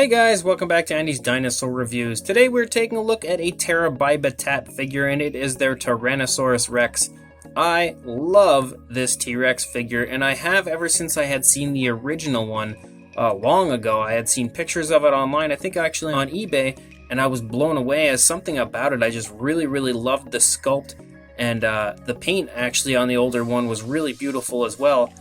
Hey guys, welcome back to Andy's Dinosaur Reviews. Today we're taking a look at a Terra Battat figure, and it is their Tyrannosaurus Rex. I love this T-Rex figure, and I have ever since I had seen the original one long ago. I had seen pictures of it online, I think actually on eBay, and I was blown away as something about it. I just really loved the sculpt, and the paint actually on the older one was really beautiful as well.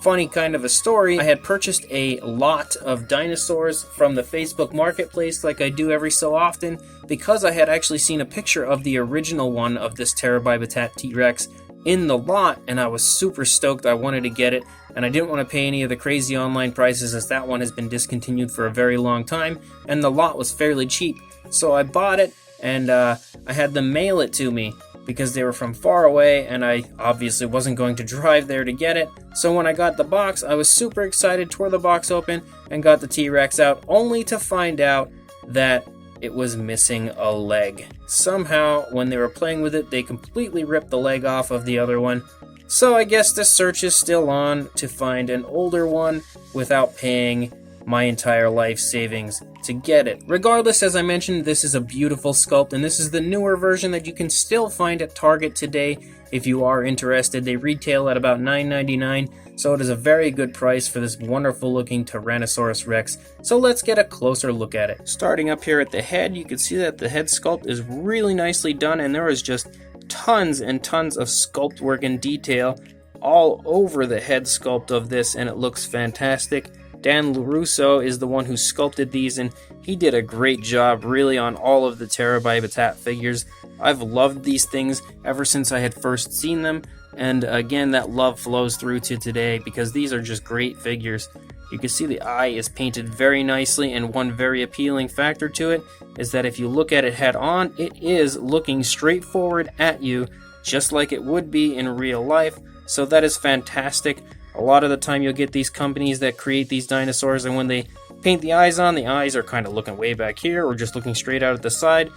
Funny kind of a story, I had purchased a lot of dinosaurs from the Facebook marketplace like I do every so often because I had actually seen a picture of the original one of this Terra Battat T-Rex in the lot, and I was super stoked. I wanted to get it, and I didn't want to pay any of the crazy online prices as that one has been discontinued for a very long time, and the lot was fairly cheap. So I bought it, and I had them mail it to me because they were from far away, and I obviously wasn't going to drive there to get it. So when I got the box, I was super excited, tore the box open, and got the T-Rex out, only to find out that it was missing a leg. Somehow, when they were playing with it, they completely ripped the leg off of the other one. So I guess the search is still on to find an older one without paying my entire life savings to get it. Regardless, as I mentioned, this is a beautiful sculpt, and this is the newer version that you can still find at Target today if you are interested. They retail at about $9.99, so it is a very good price for this wonderful looking Tyrannosaurus Rex. So let's get a closer look at it. Starting up here at the head, you can see that the head sculpt is really nicely done, and there is just tons and tons of sculpt work and detail all over the head sculpt of this, and it looks fantastic. Dan LaRusso is the one who sculpted these, and he did a great job really on all of the Terra Battat figures. I've loved these things ever since I had first seen them, and again, that love flows through to today because these are just great figures. You can see the eye is painted very nicely, and one very appealing factor to it is that if you look at it head on, it is looking straight forward at you, just like it would be in real life, so that is fantastic. A lot of the time you'll get these companies that create these dinosaurs, and when they paint the eyes on, the eyes are kind of looking way back here or just looking straight out at the side.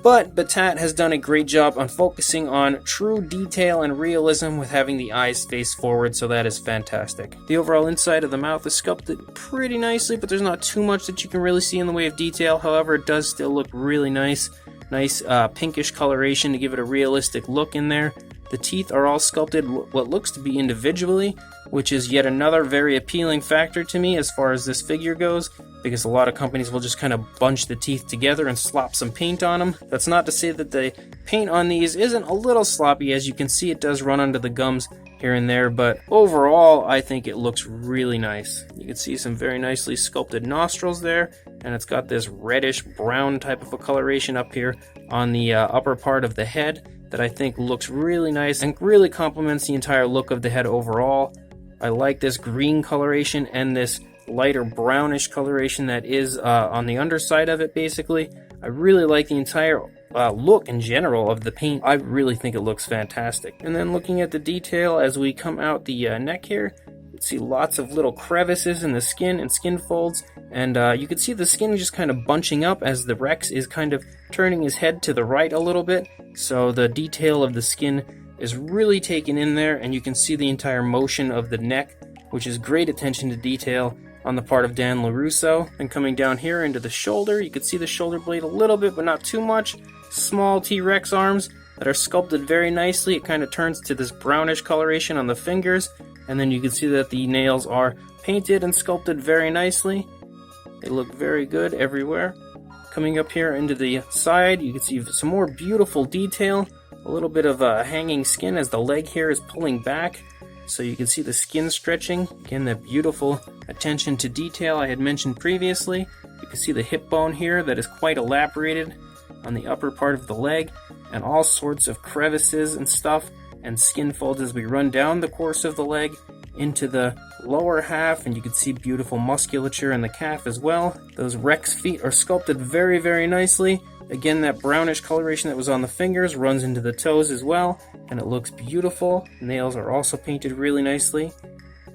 But Battat has done a great job on focusing on true detail and realism with having the eyes face forward, so that is fantastic. The overall inside of the mouth is sculpted pretty nicely, but there's not too much that you can really see in the way of detail. However, it does still look really nice. Nice pinkish coloration to give it a realistic look in there. The teeth are all sculpted what looks to be individually, which is yet another very appealing factor to me as far as this figure goes, because a lot of companies will just kind of bunch the teeth together and slop some paint on them. That's not to say that the paint on these isn't a little sloppy. As you can see, it does run under the gums here and there, but overall I think it looks really nice. You can see some very nicely sculpted nostrils there, and it's got this reddish brown type of a coloration up here on the upper part of the head that I think looks really nice and really complements the entire look of the head overall. I like this green coloration and this lighter brownish coloration that is on the underside of it, basically. I really like the entire look in general of the paint. I really think it looks fantastic. And then looking at the detail as we come out the neck here, you can see lots of little crevices in the skin and skin folds, and you can see the skin just kind of bunching up as the Rex is kind of turning his head to the right a little bit, so the detail of the skin is really taken in there, and you can see the entire motion of the neck, which is great attention to detail on the part of Dan LaRusso. And coming down here into the shoulder, you can see the shoulder blade a little bit, but not too much. Small T-Rex arms that are sculpted very nicely. It kind of turns to this brownish coloration on the fingers, and then you can see that the nails are painted and sculpted very nicely. They look very good everywhere. Coming up here into the side, you can see some more beautiful detail. A little bit of hanging skin as the leg here is pulling back, so you can see the skin stretching. Again, that beautiful attention to detail I had mentioned previously. You can see the hip bone here that is quite elaborated on the upper part of the leg, and all sorts of crevices and stuff and skin folds as we run down the course of the leg into the lower half, and you can see beautiful musculature in the calf as well. Those Rex feet are sculpted very nicely. Again, that brownish coloration that was on the fingers runs into the toes as well, and it looks beautiful. Nails are also painted really nicely.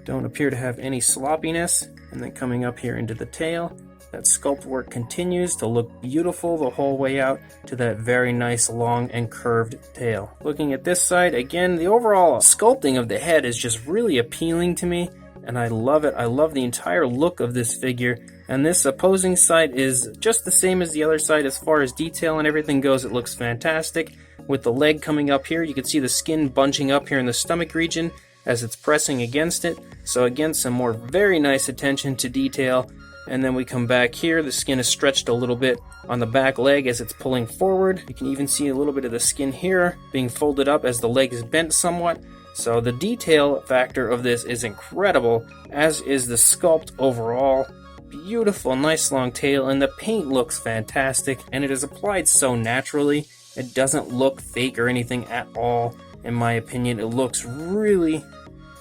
Don't appear to have any sloppiness. And then coming up here into the tail, that sculpt work continues to look beautiful the whole way out to that very nice long and curved tail. Looking at this side, again, the overall sculpting of the head is just really appealing to me, and I love it. I love the entire look of this figure, And this opposing side is just the same as the other side as far as detail and everything goes. It looks fantastic. With the leg coming up here, you can see the skin bunching up here in the stomach region as it's pressing against it. So again, some more very nice attention to detail. And then we come back here, the skin is stretched a little bit on the back leg as it's pulling forward. You can even see a little bit of the skin here being folded up as the leg is bent somewhat. So the detail factor of this is incredible, as is the sculpt overall. Beautiful, nice long tail, and the paint looks fantastic, and it is applied so naturally. It doesn't look fake or anything at all, in my opinion. It looks really,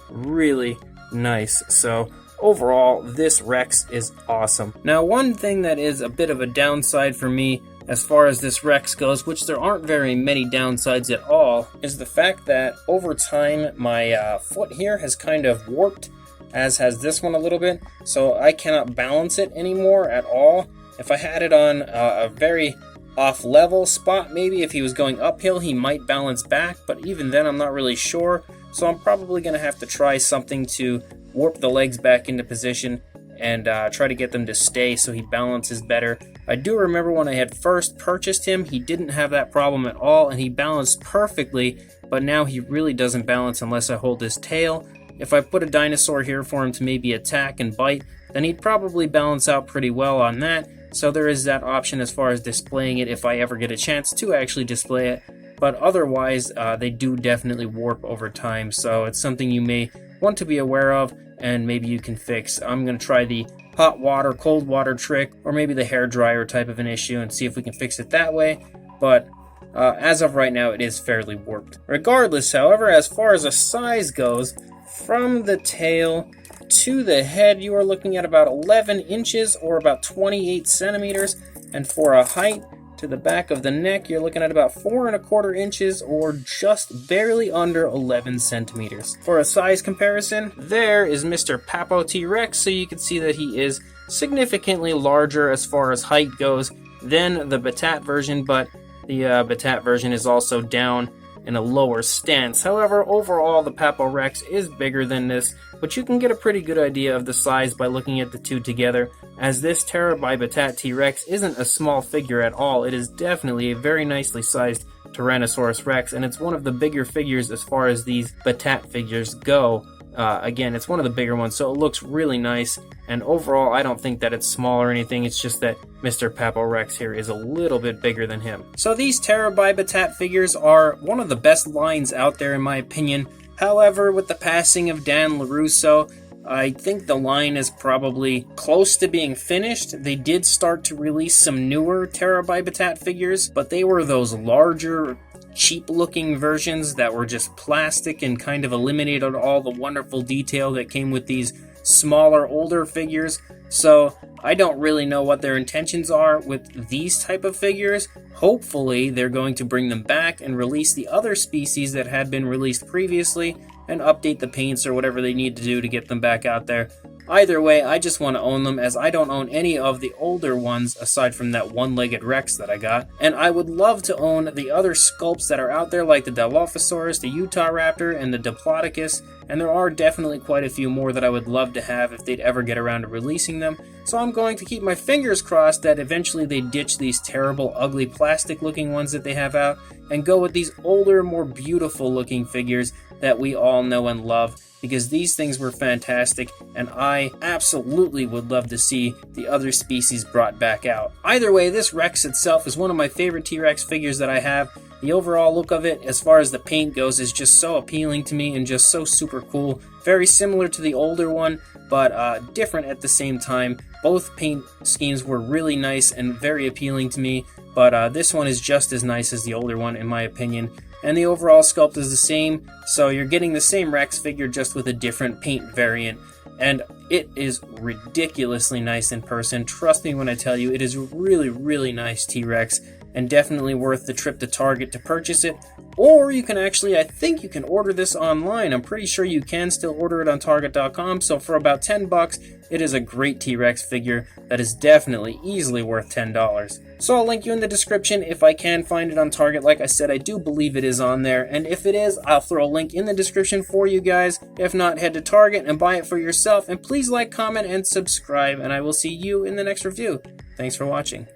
really nice. So overall, this Rex is awesome. Now, one thing that is a bit of a downside for me as far as this Rex goes, which there aren't very many downsides at all, is the fact that over time my foot here has kind of warped, as has this one a little bit, so I cannot balance it anymore at all. If I had it on a very off-level spot, maybe if he was going uphill, he might balance back, but even then I'm not really sure, so I'm probably going to have to try something to warp the legs back into position and try to get them to stay so he balances better. I do remember when I had first purchased him, he didn't have that problem at all, and he balanced perfectly, but now he really doesn't balance unless I hold his tail. If I put a dinosaur here for him to maybe attack and bite, then he'd probably balance out pretty well on that. So there is that option as far as displaying it if I ever get a chance to actually display it. But otherwise, they do definitely warp over time. So it's something you may want to be aware of and maybe you can fix. I'm going to try the hot water, cold water trick, or maybe the hair dryer type of an issue and see if we can fix it that way. But as of right now, it is fairly warped. Regardless, however, as far as a size goes, from the tail to the head, you are looking at about 11 inches or about 28 centimeters. And for a height to the back of the neck, you're looking at about 4¼ inches or just barely under 11 centimeters. For a size comparison, there is Mr. Papo T-Rex, so you can see that he is significantly larger as far as height goes than the Battat version, but the Battat version is also down in a lower stance. However, overall the Papo Rex is bigger than this, but you can get a pretty good idea of the size by looking at the two together, as this Terra Battat T-Rex isn't a small figure at all. It is definitely a very nicely sized Tyrannosaurus Rex, and it's one of the bigger figures as far as these Battat figures go. Again, it's one of the bigger ones, so it looks really nice, and overall I don't think that it's small or anything. It's just that Mr. Papo Rex here is a little bit bigger than him. So these Terra Battat figures are one of the best lines out there in my opinion. However, with the passing of Dan LaRusso, I think the line is probably close to being finished. They did start to release some newer Terra Battat figures, but they were those larger, cheap-looking versions that were just plastic and kind of eliminated all the wonderful detail that came with these smaller, older figures. So I don't really know what their intentions are with these type of figures. Hopefully they're going to bring them back and release the other species that had been released previously and update the paints or whatever they need to do to get them back out there. Either way, I just want to own them, as I don't own any of the older ones aside from that one-legged Rex that I got. And I would love to own the other sculpts that are out there, like the Dilophosaurus, the Utah Raptor, and the Diplodocus. And there are definitely quite a few more that I would love to have if they'd ever get around to releasing them. So I'm going to keep my fingers crossed that eventually they ditch these terrible, ugly, plastic-looking ones that they have out and go with these older, more beautiful-looking figures that we all know and love, because these things were fantastic, and I absolutely would love to see the other species brought back out. Either way, this Rex itself is one of my favorite T-Rex figures that I have. The overall look of it, as far as the paint goes, is just so appealing to me and just so super cool. Very similar to the older one, but different at the same time. Both paint schemes were really nice and very appealing to me, but this one is just as nice as the older one in my opinion. And the overall sculpt is the same, so you're getting the same Rex figure just with a different paint variant. And it is ridiculously nice in person. Trust me when I tell you, it is really, really nice T-Rex, and definitely worth the trip to Target to purchase it. Or you can actually, I think you can order this online. I'm pretty sure you can still order it on Target.com, so for about $10, It is a great T-Rex figure that is definitely easily worth $10. So I'll link you in the description if I can find it on Target. Like I said, I do believe it is on there, and if it is, I'll throw a link in the description for you guys. If not, head to Target and buy it for yourself, and please like, comment, and subscribe, and I will see you in the next review. Thanks for watching.